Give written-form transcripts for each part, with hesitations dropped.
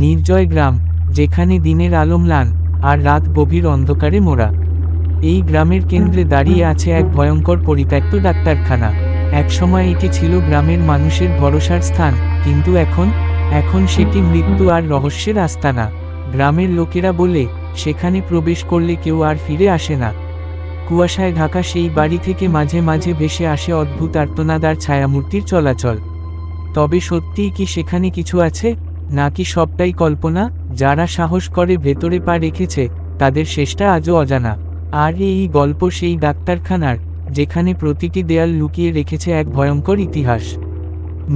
নির্জয় গ্রাম, যেখানে দিনের আলো ম্লান আর রাত গভীর অন্ধকারে মোড়া। এই গ্রামের কেন্দ্রে দাঁড়িয়ে আছে এক ভয়ঙ্কর পরিত্যক্ত ডাক্তারখানা। একসময় এটি ছিল গ্রামের মানুষের ভরসার স্থান, কিন্তু এখন সেটি মৃত্যু আর রহস্যের আস্তানা। গ্রামের লোকেরা বলে, সেখানে প্রবেশ করলে কেউ আর ফিরে আসে না। কুয়াশায় ঢাকা সেই বাড়ি থেকে মাঝে মাঝে ভেসে আসে অদ্ভুত আর্তনাদ আর ছায়ামূর্তির চলাচল। তবে সত্যিই কি সেখানে কিছু আছে, নাকি সবটাই কল্পনা? যারা সাহস করে ভেতরে পা রেখেছে, তাদের শেষটা আজও অজানা। আর এই গল্প সেই ডাক্তারখানার, যেখানে প্রতিটি দেয়াল লুকিয়ে রেখেছে এক ভয়ঙ্কর ইতিহাস।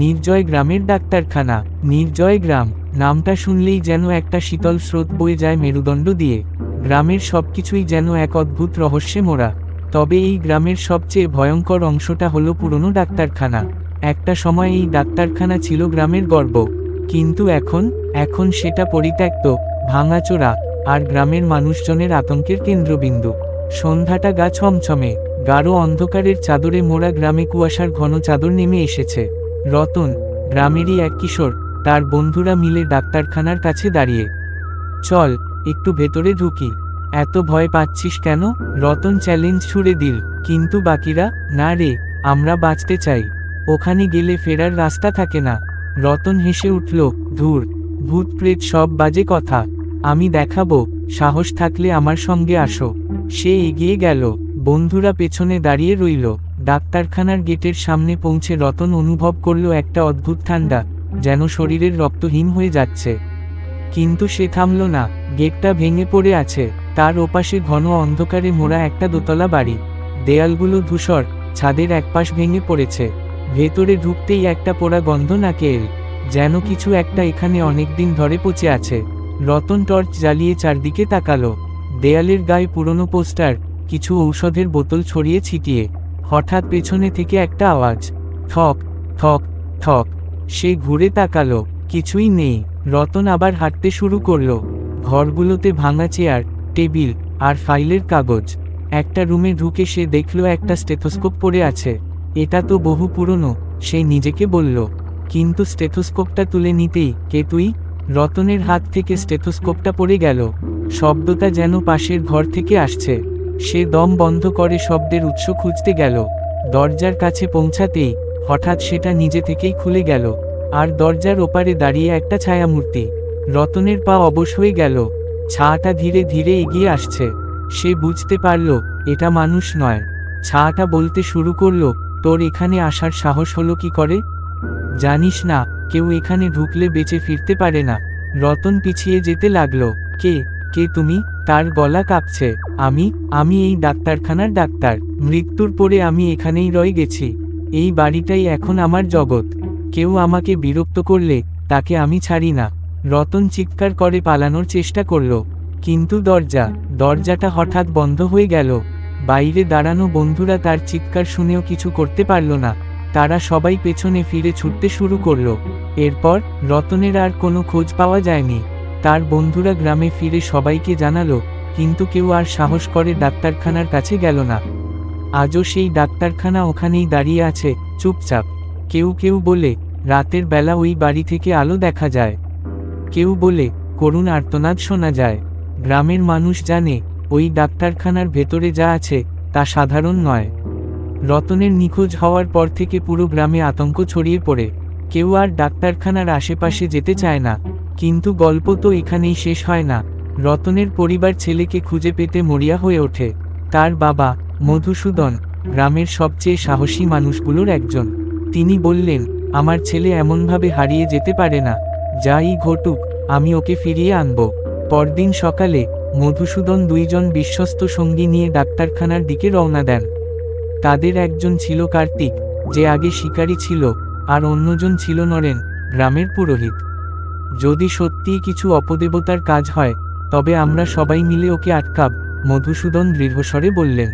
নির্জয় গ্রামের ডাক্তারখানা। নির্জয় গ্রাম নামটা শুনলেই যেন একটা শীতল স্রোত বয়ে যায় মেরুদণ্ড দিয়ে। গ্রামের সবকিছুই যেন এক অদ্ভুত রহস্যে মোড়া। তবে এই গ্রামের সবচেয়ে ভয়ঙ্কর অংশটা হলো পুরনো ডাক্তারখানা। একটা সময় এই ডাক্তারখানা ছিল গ্রামের গর্ব, কিন্তু এখন সেটা পরিত্যক্ত, ভাঙাচোরা, আর গ্রামের মানুষজনের আতঙ্কের কেন্দ্রবিন্দু। সন্ধ্যাটা গা ছমছমে, গাঢ় অন্ধকারের চাদরে মোড়া গ্রামে কুয়াশার ঘন চাদর নেমে এসেছে। রতন, গ্রামেরই এক কিশোর, তার বন্ধুরা মিলে ডাক্তারখানার কাছে দাঁড়িয়ে। চল, একটু ভেতরে ঢুকি। এত ভয় পাচ্ছিস কেন? রতন চ্যালেঞ্জ ছুড়ে দিল। কিন্তু বাকিরা, না রে, আমরা বাঁচতে চাই। ওখানে গেলে ফেরার রাস্তা থাকে না। রতন হেসে উঠল, ধুর, ভূত প্রেত সব বাজে কথা। আমি দেখাবো, সাহস থাকলে আমার সঙ্গে আসো। সে এগিয়ে গেল, বন্ধুরা পেছনে দাঁড়িয়ে রইল। ডাক্তারখানার গেটের সামনে পৌঁছে রতন অনুভব করল একটা অদ্ভুত ঠান্ডা, যেন শরীরের রক্ত হিম হয়ে যাচ্ছে। কিন্তু সে থামল না। গেটটা ভেঙে পড়ে আছে, তার ওপাশে ঘন অন্ধকারে মোড়া একটা দোতলা বাড়ি। দেয়ালগুলো ধূসর, ছাদের একপাশ ভেঙে পড়েছে। ভেতরে ঢুকতেই একটা পোড়া গন্ধ নাকে এল, যেন কিছু একটা এখানে অনেকদিন ধরে পচে আছে। রতন টর্চ জ্বালিয়ে চারদিকে তাকালো। দেয়ালের গায়ে পুরনো পোস্টার, কিছু ঔষধের বোতল ছড়িয়ে ছিটিয়ে। হঠাৎ পেছনে থেকে একটা আওয়াজ, ঠক ঠক ঠক। সে ঘুরে তাকালো, কিছুই নেই। রতন আবার হাঁটতে শুরু করলো। ঘরগুলোতে ভাঙা চেয়ার, টেবিল, আর ফাইলের কাগজ। একটা রুমে ঢুকে সে দেখল একটা স্টেথোস্কোপ পড়ে আছে। এটা তো বহু পুরনো, সে নিজেকে বলল। কিন্তু স্টেথোস্কোপটা তুলে নিতেই, কে তুই? রতনের হাত থেকে স্টেথোস্কোপটা পড়ে গেল। শব্দটা যেন পাশের ঘর থেকে আসছে। সে দম বন্ধ করে শব্দের উৎস খুঁজতে গেল। দরজার কাছে পৌঁছাতেই হঠাৎ সেটা নিজে থেকেই খুলে গেল, আর দরজার ওপারে দাঁড়িয়ে একটা ছায়ামূর্তি। রতনের পা অবশ হয়ে গেল। ছায়াটা ধীরে ধীরে এগিয়ে আসছে। সে বুঝতে পারল, এটা মানুষ নয়। ছায়াটা বলতে শুরু করল, তোর এখানে আসার সাহস হলো কি করে? জানিস না, কেউ এখানে ঢুকলে বেঁচে ফিরতে পারে না। রতন পিছিয়ে যেতে লাগলো। কে কে তুমি? তার গলা কাঁপছে। আমি এই ডাক্তারখানার ডাক্তার। মৃত্যুর পরে আমি এখানেই রয়ে গেছি। এই বাড়িটাই এখন আমার জগৎ। কেউ আমাকে বিরক্ত করলে, তাকে আমি ছাড়ি না। রতন চিৎকার করে পালানোর চেষ্টা করল, কিন্তু দরজাটা হঠাৎ বন্ধ হয়ে গেল। বাইরে দাঁড়ানো বন্ধুরা তার চিৎকার শুনেও কিছু করতে পারল না। তারা সবাই পেছনে ফিরে ছুটতে শুরু করল। এরপর রতনের আর কোনো খোঁজ পাওয়া যায়নি। তার বন্ধুরা গ্রামে ফিরে সবাইকে জানালো, কিন্তু কেউ আর সাহস করে ডাক্তারখানার কাছে গেল না। আজও সেই ডাক্তারখানা ওখানেই দাঁড়িয়ে আছে, চুপচাপ। কেউ বলে, রাতের বেলা ওই বাড়ি থেকে আলো দেখা যায়। কেউ বলে, করুণ আর্তনাদ শোনা যায়। গ্রামের মানুষ জানে, ওই ডাক্তারখানার ভেতরে যা আছে, তা সাধারণ নয়। রতনের নিখোঁজ হওয়ার পর থেকে পুরো গ্রামে আতঙ্ক ছড়িয়ে পড়ে। কেউ আর ডাক্তারখানার আশেপাশে যেতে চায় না। কিন্তু গল্প তো এখানেই শেষ হয় না। রতনের পরিবার ছেলেকে খুঁজে পেতে মরিয়া হয়ে ওঠে। তার বাবা, মধুসূদন, গ্রামের সবচেয়ে সাহসী মানুষগুলোর একজন। তিনি বললেন, আমার ছেলে এমনভাবে হারিয়ে যেতে পারে না। যাই ঘটুক, আমি ওকে ফিরিয়ে আনব। পরদিন সকালে মধুসূদন দুইজন বিশ্বস্ত সঙ্গী নিয়ে ডাক্তারখানার দিকে রওনা দেন। তাদের একজন ছিল কার্তিক, যে আগে শিকারী ছিল, আর অন্যজন ছিল নরেন, গ্রামের পুরোহিত। যদি সত্যিই কিছু অপদেবতার কাজ হয়, তবে আমরা সবাই মিলে ওকে আটকাব, মধুসূদন দৃঢ়স্বরে বললেন।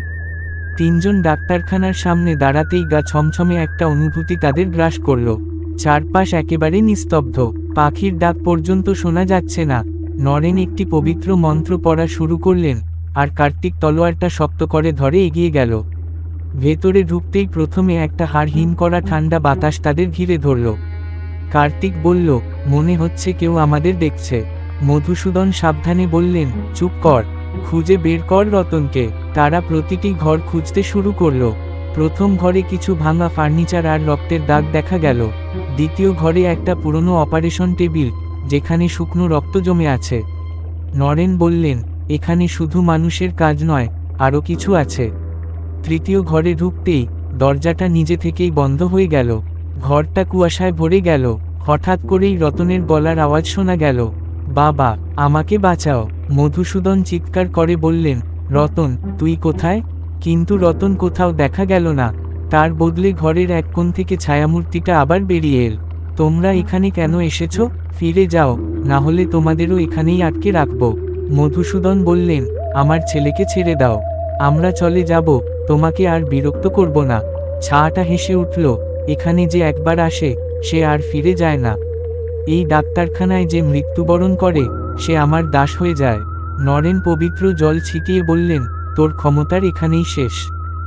তিনজন ডাক্তারখানার সামনে দাঁড়াতেই গা ছমছমে একটা অনুভূতি তাদের গ্রাস করল। চারপাশ একেবারে নিস্তব্ধ, পাখির ডাক পর্যন্ত শোনা যাচ্ছে না। নরেন একটি পবিত্র মন্ত্র পড়া শুরু করলেন, আর কার্তিক তলোয়ারটা শক্ত করে ধরে এগিয়ে গেল। ভেতরে ঢুকতেই প্রথমে একটা হাড় হিম করা ঠান্ডা বাতাস তাদের ঘিরে ধরল। কার্তিক বলল, মনে হচ্ছে কেউ আমাদের দেখছে। মধুসূদন সাবধানে বললেন, চুপ কর, খুঁজে বের কর রতনকে। তারা প্রতিটি ঘর খুঁজতে শুরু করলো। প্রথম ঘরে কিছু ভাঙা ফার্নিচার আর রক্তের দাগ দেখা গেল। দ্বিতীয় ঘরে একটা পুরনো অপারেশন টেবিল, যেখানে শুকনো রক্ত জমে আছে। নরেন বললেন, এখানে শুধু মানুষের কাজ নয়, আরও কিছু আছে। তৃতীয় ঘরে ঢুকতেই দরজাটা নিজে থেকেই বন্ধ হয়ে গেল। ঘরটা কুয়াশায় ভরে গেল। হঠাৎ করেই রতনের গলার আওয়াজ শোনা গেল, বাবা, আমাকে বাঁচাও। মধুসূদন চিৎকার করে বললেন, রতন, তুই কোথায়? কিন্তু রতন কোথাও দেখা গেল না। তার বদলে ঘরের এক কোণ থেকে ছায়ামূর্তিটা আবার বেরিয়ে এল। তোমরা এখানে কেন এসেছো? ফিরে যাও, না হলে তোমাদেরও এখানেই আটকে রাখব। মধুসূদন বললেন, আমার ছেলেকে ছেড়ে দাও, আমরা চলে যাব, তোমাকে আর বিরক্ত করব না। ছায়াটা হেসে উঠল, এখানে যে একবার আসে সে আর ফিরে যায় না। এই ডাক্তারখানায় যে মৃত্যুবরণ করে সে আমার দাস হয়ে যায়। নরেন পবিত্র জল ছিটিয়ে বললেন, তোর ক্ষমতার এখানেই শেষ।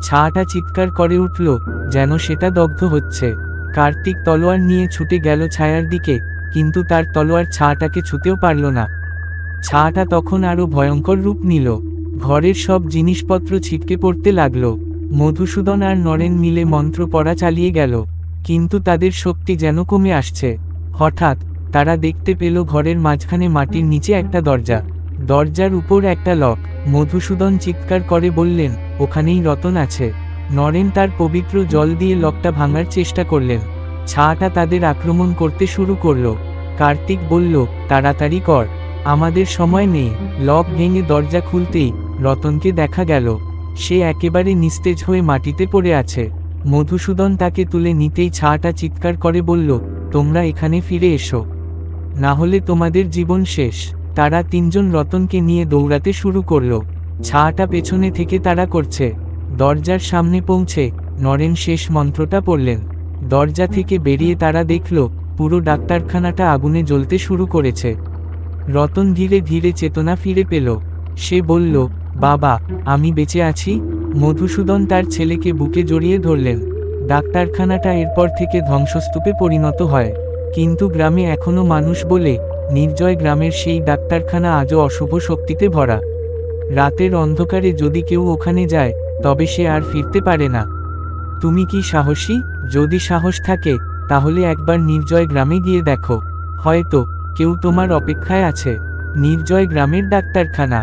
ছায়াটা চিৎকার করে উঠল, যেন সেটা দগ্ধ হচ্ছে। কার্তিক তলোয়ার নিয়ে ছুটে গেল ছায়ার দিকে, কিন্তু তার তলোয়ার ছায়াটাকে ছুঁতেও পারল না। ছায়াটা তখন আরও ভয়ঙ্কর রূপ নিল। ঘরের সব জিনিসপত্র ছিটকে পড়তে লাগল। মধুসূদন আর নরেন মিলে মন্ত্র পড়া চালিয়ে গেল, কিন্তু তাদের শক্তি যেন কমে আসছে। হঠাৎ তারা দেখতে পেল ঘরের মাঝখানে মাটির নিচে একটা দরজা। দরজার উপর একটা লক। মধুসূদন চিৎকার করে বললেন, ওখানেই রতন আছে। নরেন তার পবিত্র জল দিয়ে লকটা ভাঙার চেষ্টা করলেন। ছায়াটা তাদের আক্রমণ করতে শুরু করল। কার্তিক বলল, তাড়াতাড়ি কর, আমাদের সময় নেই। লক ভেঙে দরজা খুলতেই রতনকে দেখা গেল। সে একেবারে নিস্তেজ হয়ে মাটিতে পড়ে আছে। মধুসূদন তাকে তুলে নিতেই ছায়াটা চিৎকার করে বলল, তোমরা এখানে ফিরে এসো, না হলে তোমাদের জীবন শেষ। তারা তিনজন রতনকে নিয়ে দৌড়াতে শুরু করল। ছায়াটা পেছনে থেকে তাড়া করছে। দরজার সামনে পৌঁছে নরেন শেষ মন্ত্রটা পড়লেন। দরজা থেকে বেরিয়ে তারা দেখল পুরো ডাক্তারখানাটা আগুনে জ্বলতে শুরু করেছে। রতন ধীরে ধীরে চেতনা ফিরে পেল। সে বলল, বাবা, আমি বেঁচে আছি। মধুসূদন তার ছেলেকে বুকে জড়িয়ে ধরলেন। ডাক্তারখানাটা এরপর থেকে ধ্বংসস্তূপে পরিণত হয়, কিন্তু গ্রামে এখনো মানুষ বলে নির্জয় গ্রামের সেই ডাক্তারখানা আজও অশুভ শক্তিতে ভরা। রাতের অন্ধকারে যদি কেউ ওখানে যায় তবে সে আর ফিরতে পারে না। তুমি কি সাহসী? যদি সাহস থাকে তাহলে একবার নির্জয় গ্রামে গিয়ে দেখো, হয়তো কেউ তোমার অপেক্ষায় আছে। নির্জয় গ্রামের ডাক্তারখানা।